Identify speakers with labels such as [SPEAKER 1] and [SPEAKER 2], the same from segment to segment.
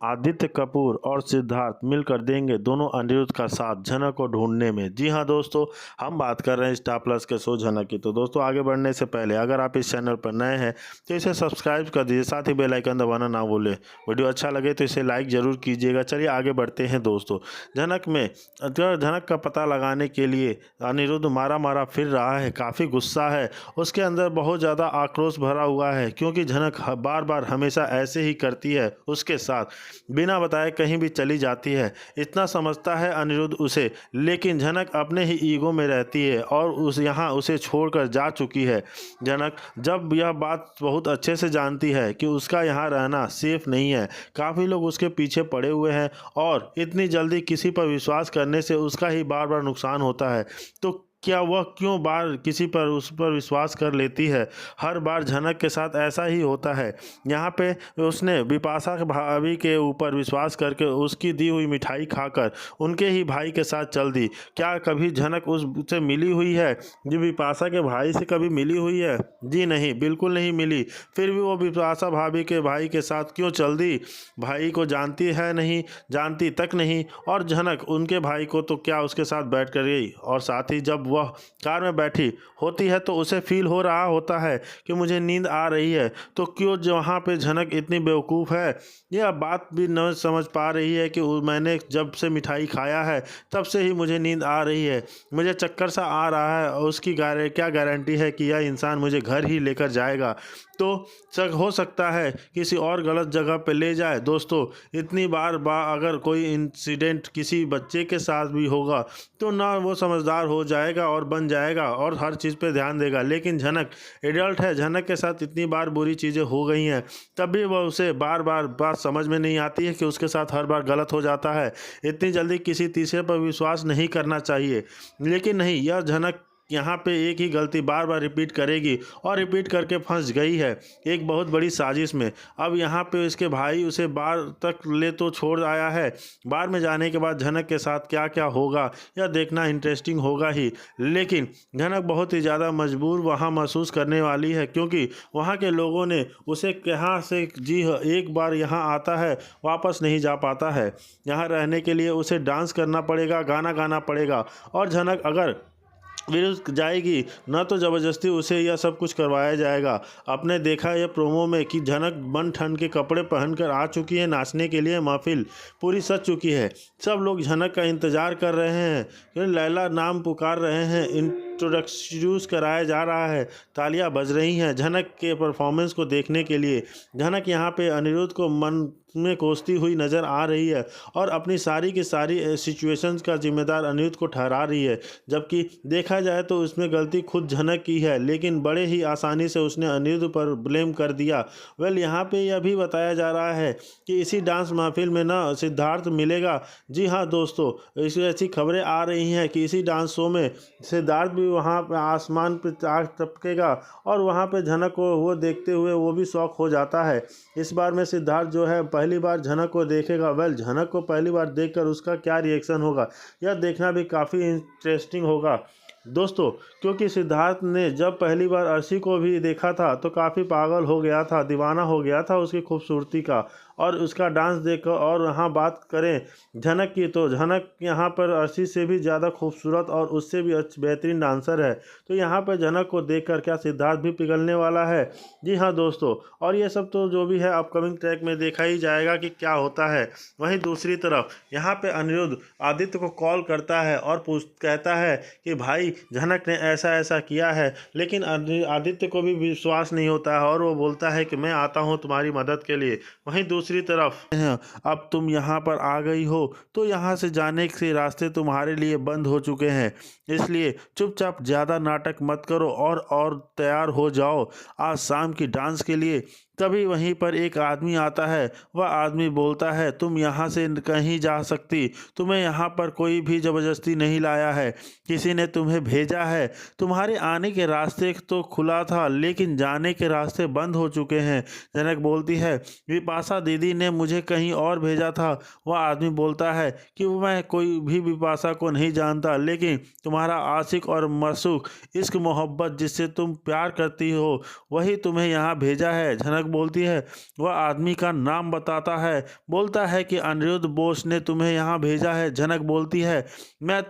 [SPEAKER 1] आदित्य कपूर और सिद्धार्थ मिलकर देंगे दोनों अनिरुद्ध का साथ झनक को ढूंढने में। जी हाँ दोस्तों, हम बात कर रहे हैं स्टार प्लस के शो झनक की। तो दोस्तों, आगे बढ़ने से पहले अगर आप इस चैनल पर नए हैं तो इसे सब्सक्राइब कर दीजिए, साथ ही बेल आइकन दबाना ना भूलें। वीडियो अच्छा लगे तो इसे लाइक ज़रूर कीजिएगा। चलिए आगे बढ़ते हैं दोस्तों। झनक में झनक का पता लगाने के लिए अनिरुद्ध मारा मारा फिर रहा है, काफ़ी गुस्सा है, उसके अंदर बहुत ज़्यादा आक्रोश भरा हुआ है, क्योंकि झनक बार बार हमेशा ऐसे ही करती है उसके साथ, बिना बताए कहीं भी चली जाती है। इतना समझता है अनिरुद्ध उसे, लेकिन झनक अपने ही ईगो में रहती है और उसे छोड़कर जा चुकी है। झनक जब यह बात बहुत अच्छे से जानती है कि उसका यहाँ रहना सेफ नहीं है, काफ़ी लोग उसके पीछे पड़े हुए हैं और इतनी जल्दी किसी पर विश्वास करने से उसका ही बार बार नुकसान होता है, तो क्या वह क्यों बार किसी पर उस पर विश्वास कर लेती है। हर बार झनक के साथ ऐसा ही होता है। यहाँ पे उसने बिपाशा भाभी के ऊपर विश्वास करके उसकी दी हुई मिठाई खाकर उनके ही भाई के साथ चल दी। क्या कभी झनक उससे मिली हुई है? जी, बिपाशा के भाई से कभी मिली हुई है? जी नहीं, बिल्कुल नहीं मिली। फिर भी वो बिपाशा भाभी के भाई के साथ क्यों चल दी? भाई को जानती है नहीं, जानती तक नहीं, और झनक उनके भाई को तो क्या उसके साथ बैठ कर गई, और साथ ही जब वह कार में बैठी होती है तो उसे फील हो रहा होता है कि मुझे नींद आ रही है। तो क्यों वहाँ पे झनक इतनी बेवकूफ़ है? यह बात भी न समझ पा रही है कि मैंने जब से मिठाई खाया है तब से ही मुझे नींद आ रही है, मुझे चक्कर सा आ रहा है, और उसकी क्या गारंटी है कि यह इंसान मुझे घर ही लेकर जाएगा? तो हो सकता है किसी और गलत जगह पे ले जाए। दोस्तों, इतनी बार अगर कोई इंसिडेंट किसी बच्चे के साथ भी होगा तो ना वो समझदार हो जाएगा और बन जाएगा और हर चीज़ पे ध्यान देगा, लेकिन झनक एडल्ट है, झनक के साथ इतनी बार बुरी चीज़ें हो गई हैं, तब भी वह उसे बार बार बात समझ में नहीं आती है कि उसके साथ हर बार गलत हो जाता है। इतनी जल्दी किसी तीसरे पर विश्वास नहीं करना चाहिए, लेकिन नहीं, यह झनक यहाँ पे एक ही गलती बार बार रिपीट करेगी और रिपीट करके फंस गई है एक बहुत बड़ी साजिश में। अब यहाँ पे इसके भाई उसे बार तक ले तो छोड़ आया है, बार में जाने के बाद झनक के साथ क्या क्या होगा यह देखना इंटरेस्टिंग होगा ही, लेकिन झनक बहुत ही ज़्यादा मजबूर वहाँ महसूस करने वाली है, क्योंकि वहाँ के लोगों ने उसे कहाँ से, जी हाँ, एक बार यहाँ आता है वापस नहीं जा पाता है। यहाँ रहने के लिए उसे डांस करना पड़ेगा, गाना गाना पड़ेगा, और झनक अगर विरुद्ध जाएगी न तो ज़बरदस्ती उसे यह सब कुछ करवाया जाएगा। आपने देखा यह प्रोमो में कि झनक बन ठन के कपड़े पहनकर आ चुकी है नाचने के लिए, महफिल पूरी सज चुकी है, सब लोग झनक का इंतज़ार कर रहे हैं, लैला नाम पुकार रहे हैं, इंट्रोडक्यूस कराया जा रहा है, तालियां बज रही हैं झनक के परफॉर्मेंस को देखने के लिए। झनक यहाँ पे अनिरुद्ध को मन में कोसती हुई नज़र आ रही है और अपनी सारी की सारी सिचुएशंस का जिम्मेदार अनिरुद्ध को ठहरा रही है, जबकि देखा जाए तो उसमें गलती खुद झनक की है, लेकिन बड़े ही आसानी से उसने अनिरुद्ध पर ब्लेम कर दिया। यहाँ पे यह भी बताया जा रहा है कि इसी डांस महफिल में ना सिद्धार्थ मिलेगा। जी हाँ दोस्तों, ऐसी खबरें आ रही हैं कि इसी डांस शो में सिद्धार्थ भी वहाँ पर आसमान पर आग टपकेगा और वहाँ पे झनक को वो देखते हुए वो भी शौक हो जाता है। इस बार में सिद्धार्थ जो है पहली बार झनक को देखेगा। झनक को पहली बार देखकर उसका क्या रिएक्शन होगा यह देखना भी काफ़ी इंटरेस्टिंग होगा दोस्तों, क्योंकि सिद्धार्थ ने जब पहली बार अर्शी को भी देखा था तो काफ़ी पागल हो गया था, दीवाना हो गया था उसकी खूबसूरती का और उसका डांस देखकर। और यहाँ बात करें झनक की तो झनक यहाँ पर अर्शी से भी ज़्यादा खूबसूरत और उससे भी बेहतरीन डांसर है, तो यहाँ पर झनक को देखकर क्या सिद्धार्थ भी पिघलने वाला है? जी हाँ दोस्तों, और ये सब तो जो भी है अपकमिंग ट्रैक में देखा ही जाएगा कि क्या होता है। वहीं दूसरी तरफ यहाँ पे अनिरुद्ध आदित्य को कॉल करता है और कहता है कि भाई झनक ने ऐसा ऐसा किया है, लेकिन आदित्य को भी विश्वास नहीं होता है और वो बोलता है कि मैं आता हूँ तुम्हारी मदद के लिए। वहीं दूसरी तरफ अब तुम यहाँ पर आ गई हो तो यहाँ से जाने के रास्ते तुम्हारे लिए बंद हो चुके हैं, इसलिए चुपचाप ज़्यादा नाटक मत करो और तैयार हो जाओ आज शाम की डांस के लिए। तभी वहीं पर एक आदमी आता है, वह आदमी बोलता है तुम यहाँ से कहीं जा सकती, तुम्हें यहाँ पर कोई भी ज़बरदस्ती नहीं लाया है, किसी ने तुम्हें भेजा है, तुम्हारे आने के रास्ते तो खुला था लेकिन जाने के रास्ते बंद हो चुके हैं। झनक बोलती है बिपाशा दीदी ने मुझे कहीं और भेजा था। वह आदमी बोलता है कि मैं कोई भी बिपाशा को नहीं जानता, लेकिन तुम्हारा आशिक और मशूक इश्क मोहब्बत जिससे तुम प्यार करती हो वही तुम्हें यहाँ भेजा है। झनक झनक बोलती है। वह आदमी का नाम बताता है, बोलता है कि अनिरुद्ध बोस ने तुम्हें यहाँ भेजा है। झनक बोलती है, मैं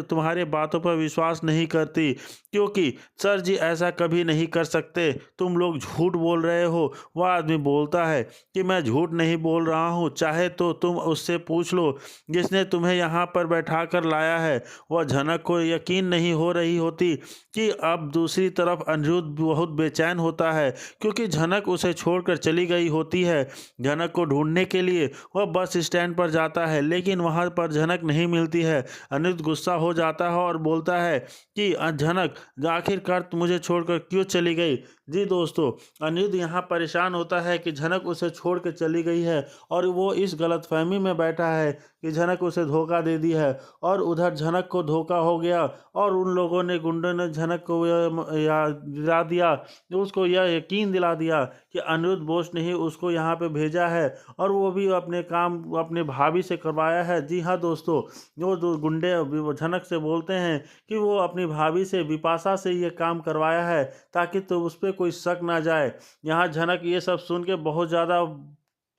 [SPEAKER 1] तुम्हारे बातों पर विश्वास नहीं करती, क्योंकि सर जी ऐसा कभी नहीं कर सकते, तुम लोग झूठ बोल रहे हो। वह आदमी बोलता है कि मैं झूठ नहीं बोल रहा हूँ, चाहे तो तुम उससे पूछ लो जिसने तुम्हें यहाँ पर बैठा कर लाया है। वह झनक को यकीन नहीं हो रही होती कि अब दूसरी तरफ अनिरुद्ध बहुत बेचैन होता है, क्योंकि झनक उसे छोड़कर चली गई होती है। झनक को ढूंढने के लिए वह बस स्टैंड पर जाता है, लेकिन वहाँ पर झनक नहीं मिलती है। अनिरुद्ध गुस्सा हो जाता है और बोलता है कि झनक आखिरकार तुम मुझे छोड़कर क्यों चली गई। जी दोस्तों, अनिरुद्ध यहाँ परेशान होता है कि झनक उसे छोड़ के चली गई है और वो इस गलतफहमी में बैठा है कि झनक उसे धोखा दे दी है, और उधर झनक को धोखा हो गया और उन लोगों ने, गुंडों ने झनक को दिला दिया, उसको यह यकीन दिला दिया कि अनिरुद्ध बोस ने ही उसको यहाँ पे भेजा है और वो भी अपने काम अपने भाभी से करवाया है। जी हाँ दोस्तों, वो दो गुंडे झनक से बोलते हैं कि वो अपनी भाभी से, बिपाशा से ये काम करवाया है ताकि तो उस पर कोई शक ना जाए। यहाँ झनक ये सब सुन के बहुत ज़्यादा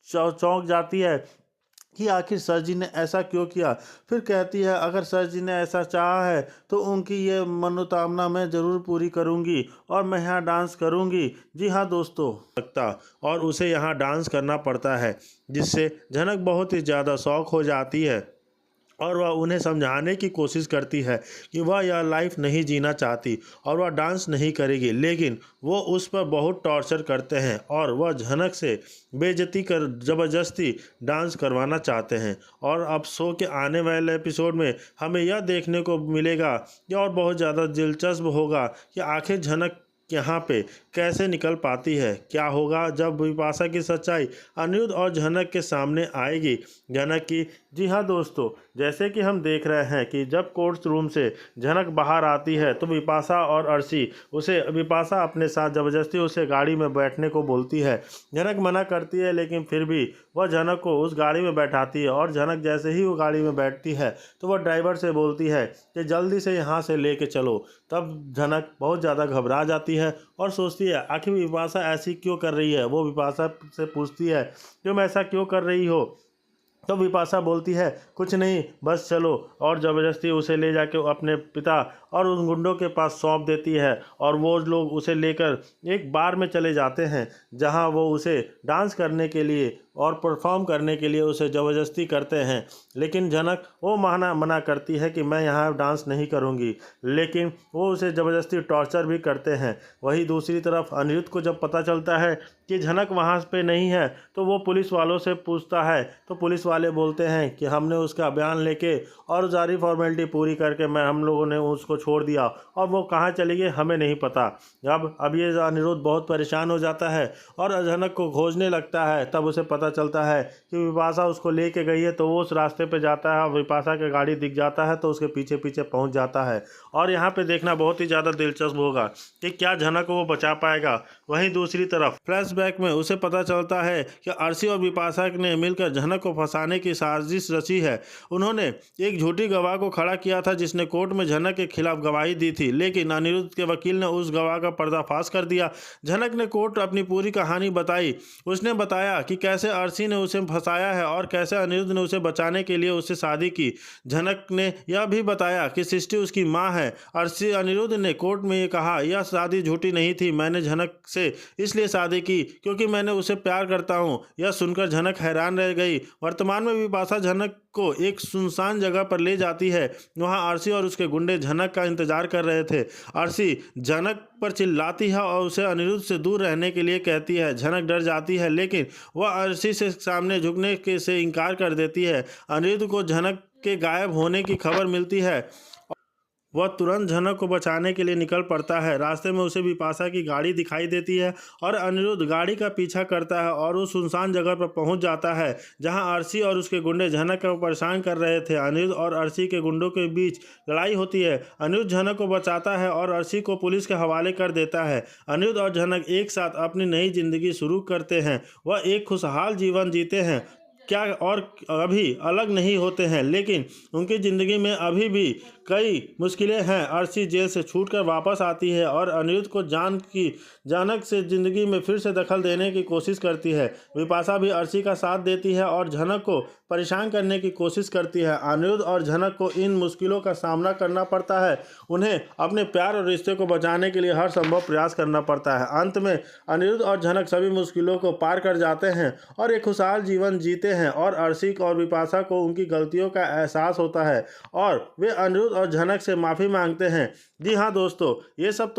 [SPEAKER 1] चौंक जाती है कि आखिर सर जी ने ऐसा क्यों किया। फिर कहती है अगर सर जी ने ऐसा चाहा है तो उनकी ये मनोकामना मैं ज़रूर पूरी करूंगी और मैं यहाँ डांस करूंगी। जी हाँ दोस्तों, लगता और उसे यहाँ डांस करना पड़ता है, जिससे झनक बहुत ही ज़्यादा शौक हो जाती है और वह उन्हें समझाने की कोशिश करती है कि वह यह लाइफ नहीं जीना चाहती और वह डांस नहीं करेगी, लेकिन वो उस पर बहुत टॉर्चर करते हैं और वह झनक से बेइज्जती कर ज़बरदस्ती डांस करवाना चाहते हैं। और अब शो के आने वाले एपिसोड में हमें यह देखने को मिलेगा कि और बहुत ज़्यादा दिलचस्प होगा कि आखिर झनक यहाँ पे कैसे निकल पाती है। क्या होगा जब बिपाशा की सच्चाई अनिरुद्ध और झनक के सामने आएगी। झनक की, जी हाँ दोस्तों, जैसे कि हम देख रहे हैं कि जब कोर्ट रूम से झनक बाहर आती है तो बिपाशा और अर्शी बिपाशा अपने साथ ज़बरदस्ती उसे गाड़ी में बैठने को बोलती है। झनक मना करती है, लेकिन फिर भी वह झनक को उस गाड़ी में बैठाती है और झनक जैसे ही वो गाड़ी में बैठती है तो वह ड्राइवर से बोलती है कि जल्दी से यहाँ से लेके चलो। तब झनक बहुत ज़्यादा घबरा जाती है और सोचती है आखिर बिपाशा ऐसी क्यों कर रही है। वो बिपाशा से पूछती है तुम ऐसा क्यों कर रही हो। तो बिपाशा बोलती है कुछ नहीं, बस चलो, और ज़बरदस्ती उसे ले जाके अपने पिता और उन गुंडों के पास सौंप देती है और वो लोग उसे लेकर एक बार में चले जाते हैं, जहां वो उसे डांस करने के लिए और परफॉर्म करने के लिए उसे ज़बरदस्ती करते हैं। लेकिन झनक वो मना करती है कि मैं यहाँ डांस नहीं करूँगी, लेकिन वो उसे ज़बरदस्ती टॉर्चर भी करते हैं। वहीं दूसरी तरफ अनिरुद्ध को जब पता चलता है कि झनक वहाँ पे नहीं है तो वो पुलिस वालों से पूछता है, तो पुलिस वाले बोलते हैं कि हमने उसका बयान लेके और सारी फॉर्मेलिटी पूरी करके हम लोगों ने उसको छोड़ दिया और वो कहाँ चली गई हमें नहीं पता। अब ये अनिरुद्ध बहुत परेशान हो जाता है और झनक को खोजने लगता है। तब उसे पता चलता है कि बिपाशा उसको लेके गई है, तो वो उस रास्ते पे जाता है, बिपाशा का गाड़ी दिख जाता है तो उसके पीछे पीछे पहुंच जाता है। और यहाँ पे देखना बहुत ही ज़्यादा दिलचस्प होगा कि क्या झनक को वो बचा पाएगा। वहीं दूसरी तरफ फ्लैशबैक में उसे पता चलता है कि अर्शी और बिपाशा ने मिलकर झनक को फंसाने की साजिश रची है। उन्होंने एक झूठी गवाह को खड़ा किया था जिसने कोर्ट में झनक के खिलाफ गवाही दी थी, लेकिन अनिरुद्ध के वकील ने उस गवाह का पर्दाफाश कर दिया। झनक ने कोर्ट अपनी पूरी कहानी बताई। उसने बताया कि कैसे अर्शी ने उसे फंसाया है और कैसे अनिरुद्ध ने उसे बचाने के लिए उससे शादी की। झनक ने यह भी बताया कि सृष्टि उसकी माँ है। अनिरुद्ध ने कोर्ट में ये कहा यह शादी झूठी नहीं थी, मैंने झनक से इसलिए शादी की क्योंकि मैंने उसे प्यार करता हूँ। यह सुनकर झनक हैरान रह गई। वर्तमान में बिपाशा झनक को एक सुनसान जगह पर ले जाती है। वहाँ अर्शी और उसके गुंडे झनक का इंतजार कर रहे थे। अर्शी झनक पर चिल्लाती है और उसे अनिरुद्ध से दूर रहने के लिए कहती है। झनक डर जाती है, लेकिन वह अर्शी से सामने झुकने के से इनकार कर देती है। अनिरुद्ध को झनक के गायब होने की खबर मिलती है। वह तुरंत झनक को बचाने के लिए निकल पड़ता है। रास्ते में उसे बिपाशा की गाड़ी दिखाई देती है और अनिरुद्ध गाड़ी का पीछा करता है और उस सुनसान जगह पर पहुंच जाता है जहां अर्शी और उसके गुंडे झनक को परेशान कर रहे थे। अनिरुद्ध और अर्शी के गुंडों के बीच लड़ाई होती है। अनिरुद्ध झनक को बचाता है और अर्शी को पुलिस के हवाले कर देता है। अनिरुद्ध और झनक एक साथ अपनी नई जिंदगी शुरू करते हैं। वह एक खुशहाल जीवन जीते हैं। क्या और अभी अलग नहीं होते हैं, लेकिन उनकी ज़िंदगी में अभी भी कई मुश्किलें हैं। अर्शी जेल से छूटकर वापस आती है और अनिरुद्ध को जानक से ज़िंदगी में फिर से दखल देने की कोशिश करती है। विपाशा भी अर्शी का साथ देती है और झनक को परेशान करने की कोशिश करती है। अनिरुद्ध और झनक को इन मुश्किलों का सामना करना पड़ता है। उन्हें अपने प्यार और रिश्ते को बचाने के लिए हर संभव प्रयास करना पड़ता है। अंत में अनिरुद्ध और झनक सभी मुश्किलों को पार कर जाते हैं और एक खुशहाल जीवन जीते हैं और अर्शी और विपाशा को उनकी गलतियों का एहसास होता है और वे अनिरुद्ध और झनक से माफ़ी मांगते हैं। जी हाँ दोस्तों, ये सब तो